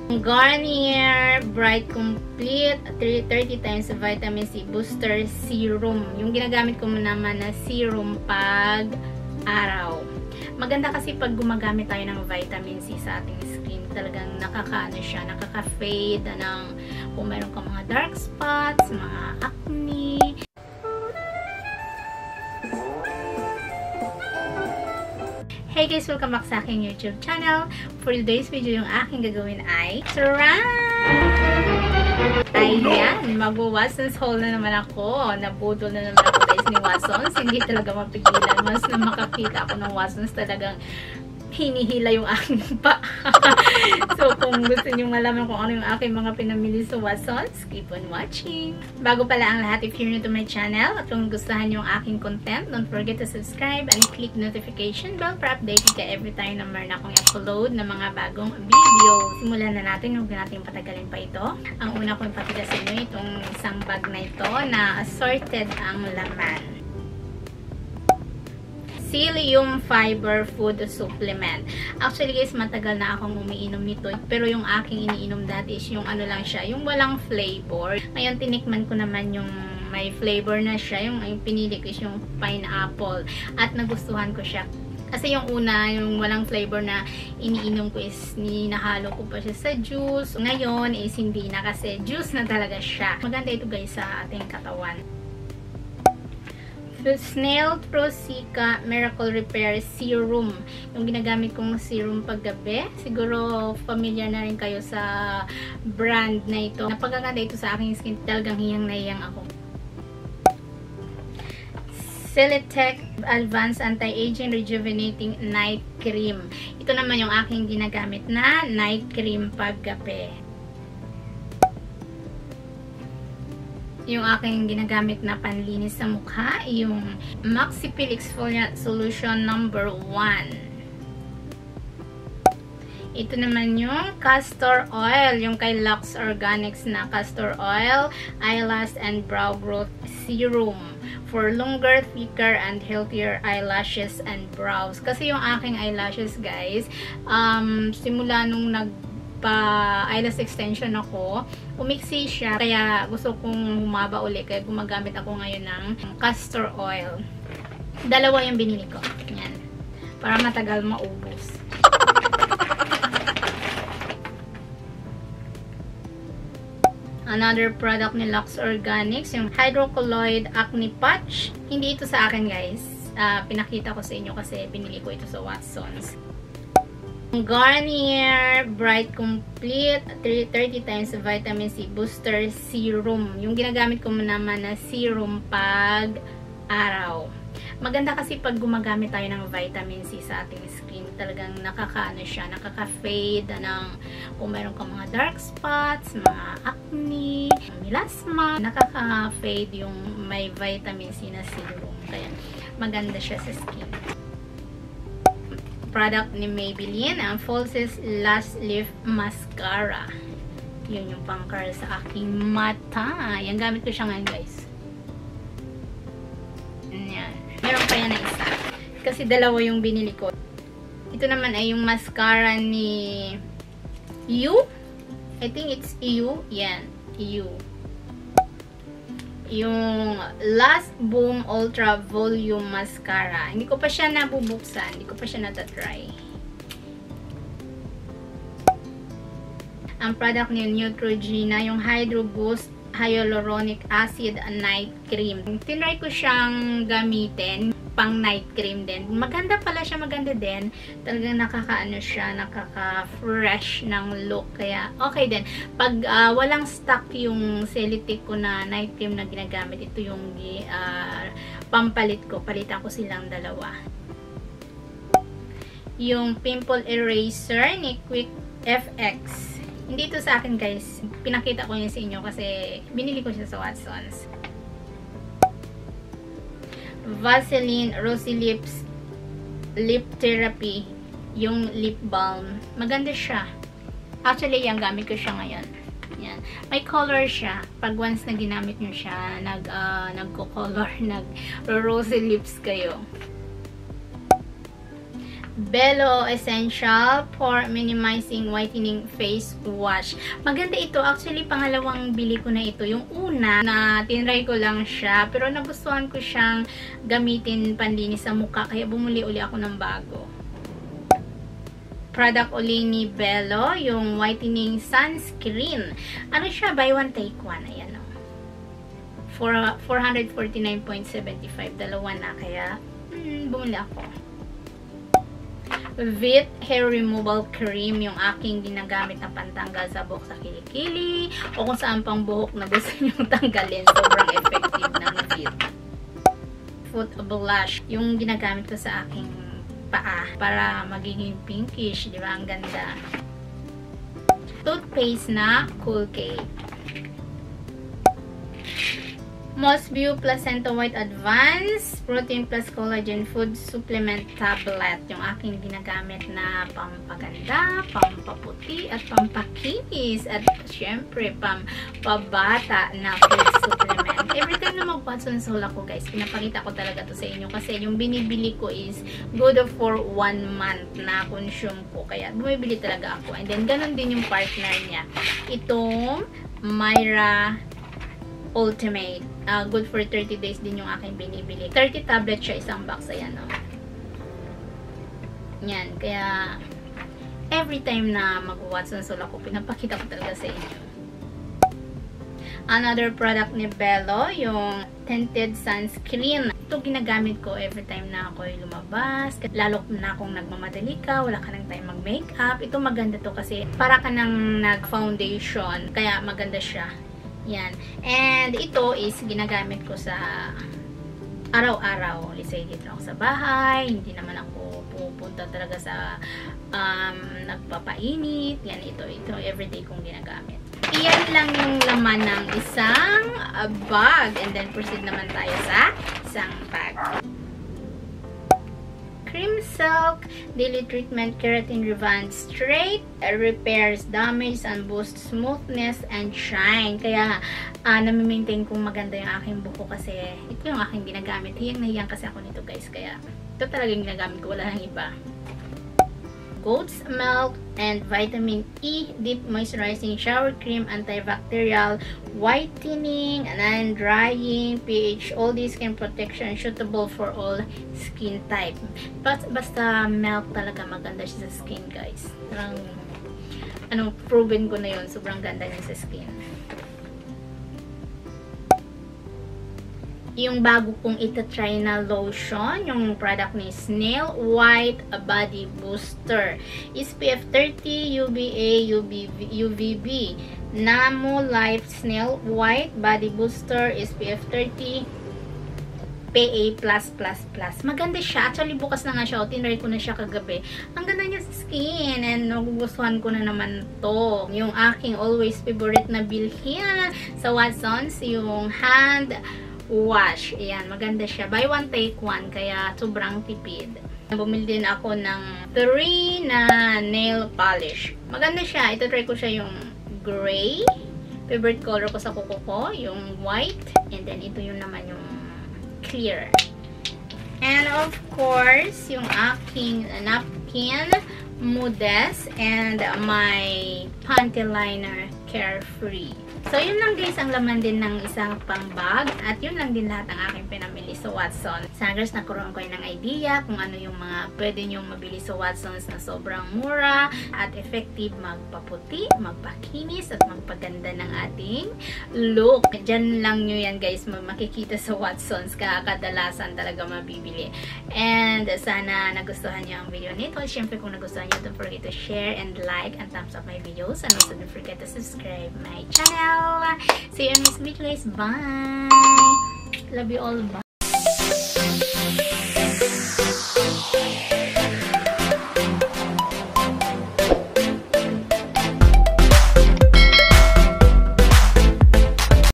Garnier Bright Complete 30 times Vitamin C Booster Serum. Yung ginagamit ko naman na serum pag araw. Maganda kasi pag gumagamit tayo ng vitamin C sa ating skin, talagang nakakaano siya, nakaka-fade ng kung meron kang mga dark spots, mga acne. Hey guys! Welcome back sa aking YouTube channel. For today's video, yung aking gagawin ay Taran! Ayan! Mag-Watson's haul na naman ako. Nabudol na naman ako guys ni Watson's. Hindi talaga mapigilan. Mas na makakita ako ng Watson's, talagang hinihila yung aking pa. So, kung gusto nyo malaman kung ano yung aking mga pinamili sa Watson's, keep on watching. Bago pala ang lahat, if you're new to my channel, at kung gustahan yung aking content, don't forget to subscribe and click notification bell para updated ka every time na meron akong upload na mga bagong video. Simulan na natin, huwag natin patagalin pa ito. Ang una kong ipakita sa inyo, itong isang bag na ito na assorted ang laman. Psyllium Fiber Food Supplement. Actually guys, matagal na akong umiinom nito. Pero yung aking iniinom dati is yung ano lang siya, yung walang flavor. Ngayon, tinikman ko naman yung may flavor na siya. Yung pinili ko is yung pineapple. At nagustuhan ko siya. Kasi yung una, yung walang flavor na iniinom ko is ninahalo ko pa siya sa juice. Ngayon is hindi na kasi juice na talaga siya. Maganda ito guys sa ating katawan. Snail Prosica Miracle Repair Serum. Yung ginagamit kong serum paggabi. Siguro familiar na rin kayo sa brand na ito. Napagaganda ito sa aking skin. Talagang hiyang na hiyang ako. Celitech Advanced Anti-Aging Rejuvenating Night Cream. Ito naman yung aking ginagamit na night cream paggabi. Yung aking ginagamit na panlinis sa mukha, yung Maxipil Exfoliant Solution number 1. Ito naman yung castor oil, yung kay Lux Organics na castor oil, eyelash and brow growth serum for longer, thicker, and healthier eyelashes and brows. Kasi yung aking eyelashes guys, simula nung eyelash extension ako, umiksi siya, kaya gusto kong humaba ulit, kaya gumagamit ako ngayon ng castor oil. Dalawa yung binili ko, yan, para matagal maubos. Another product ni Lux Organics, yung Hydrocolloid Acne Patch. Hindi ito sa akin guys, pinakita ko sa inyo kasi binili ko ito sa Watson's. Garnier Bright Complete 30 times Vitamin C Booster Serum. Yung ginagamit ko naman na serum pag araw. Maganda kasi pag gumagamit tayo ng vitamin C sa ating skin, talagang nakakaano siya, nakaka-fade ng kung meron kang mga dark spots, mga acne, melasma, nakaka-fade yung may vitamin C na serum. Kaya maganda siya sa skin. Product ni Maybelline, ang Falsies Lash Lift Mascara. Yun yung pang-curl sa aking mata. Yan, gamit ko siya ngayon guys. Yan. Meron pa yan na isa. Kasi dalawa yung binili ko. Ito naman ay yung mascara ni You. I think it's You. Yan. You. Yung Last Boom Ultra Volume Mascara. Hindi ko pa siya nabubuksan. Hindi ko pa siya natatry. Ang product niya, Neutrogena, yung Hydro Boost Hyaluronic Acid Night Cream. Tinry ko siyang gamitin pang night cream din. Maganda pala siya, maganda din. Talagang nakakaano siya, nakaka-fresh ng look. Kaya okay din. Pag walang stock yung Celitech ko na night cream na ginagamit, ito yung pampalit ko. Palitan ko silang dalawa. Yung Pimple Eraser ni Quick FX. Hindi ito sa akin guys. Pinakita ko yun sa inyo kasi binili ko siya sa Watson's. Vaseline Rosy Lips Lip Therapy, yung lip balm. Maganda siya. Actually, yung gamit ko siya ngayon. Yan. May color siya. Pag once na ginamit nyo siya, nagko-color, nag-rosy lips kayo. Bello Essential for Minimizing Whitening Face Wash. Maganda ito. Actually, pangalawang bili ko na ito. Yung una, na tinry ko lang siya. Pero nagustuhan ko siyang gamitin panlinis sa mukha. Kaya bumuli uli ako ng bago. Product uli ni Bello. Yung Whitening Sunscreen. Ano siya? Buy one, take one. Ayan o. For 449.75. Dalawa na. Kaya, bumuli ako. Vit Hair Removal Cream, yung aking ginagamit na pantanggal sa buhok sa kilikili o kung saan pang buhok na gusto nyong tanggalin. Sobrang effective ng Vit. Foot Blush, yung ginagamit ko sa aking paa para magiging pinkish, di ba? Ang ganda. Toothpaste na Colgate. Mosview Placenta White Advance Protein Plus Collagen Food Supplement Tablet. Yung aking ginagamit na pampaganda, pampaputi, at pampakinis. At syempre, pampabata na food supplement. Every time na mag-Watson's Haul ako, guys, pinapakita ko talaga to sa inyo. Kasi yung binibili ko is good for 1 month na consume ko. Kaya bumibili talaga ako. And then, ganun din yung partner niya. Itong Myra Ultimate. Good for 30 days din yung aking binibili. 30 tablets siya, isang box. Ayan, o. Yan. Kaya, every time na mag-Watson's Haul ako, pinapakita ko talaga sa inyo. Another product ni Bello, yung Tinted Sunscreen. Ito ginagamit ko every time na ako lumabas. Lalo na kung nagmamadali ka, wala ka nang time mag-makeup. Ito maganda to kasi para ka nang nag-foundation. Kaya maganda siya. Yan. And ito is ginagamit ko sa araw-araw. Let's say, dito ako sa bahay. Hindi naman ako pupunta talaga sa nagpapainit. Yan, ito everyday kong ginagamit. Iyan lang yung laman ng isang bag. And then, proceed naman tayo sa isang bag. Cream Silk Daily Treatment Keratin Revamp Straight repairs damage and boosts smoothness and shine. Kaya nami-maintain kong maganda yung aking buko kasi ito yung aking ginagamit. Hiyang na hiyang kasi ako nito, guys. Kaya ito talagang ginagamit ko. Wala nang iba. Goat's Milk and Vitamin E Deep Moisturizing Shower Cream, Antibacterial, Whitening, and Drying, pH, all this skin protection, suitable for all skin type. Basta milk talaga maganda siya sa skin, guys. Proven ko na yun. Sobrang ganda niya sa skin. Yung bago kong itatry na lotion, yung product ni Snail White Body Booster. SPF 30, UVA, UVB. Namo Life Snail White Body Booster, SPF 30, PA+++. Maganda siya. Actually, bukas na nga siya. Tinry ko na siya kagabi. Ang ganda niya sa skin. And nagugustuhan ko na naman to. Yung aking always favorite na bilhin sa Watson's, yung hand wash. Ayan, maganda siya. Buy one, take one. Kaya, sobrang tipid. Bumili din ako ng 3 na nail polish. Maganda siya. Ito try ko siya yung gray. Favorite color ko sa kuko ko. Yung white. And then, ito yung naman yung clear. And of course, yung aking napkin, Modest, and my panty liner, Carefree. So, yun lang guys ang laman din ng isang pang bag. At yun lang din lahat ang aking pinamili sa Watsons. Sana guys, nagkaroon ko ng idea kung ano yung mga pwede nyong mabili sa Watsons na sobrang mura at effective magpaputi, magpakinis, at magpaganda ng ating look. Diyan lang nyo yan guys makikita sa Watsons. Kadalasan talaga mabibili. And sana nagustuhan nyo ang video nito. Siyempre kung nagustuhan nyo, don't forget to share and like and thumbs up my videos. And also don't forget to subscribe my channel. See you in this video guys. Bye! Love you all. Bye!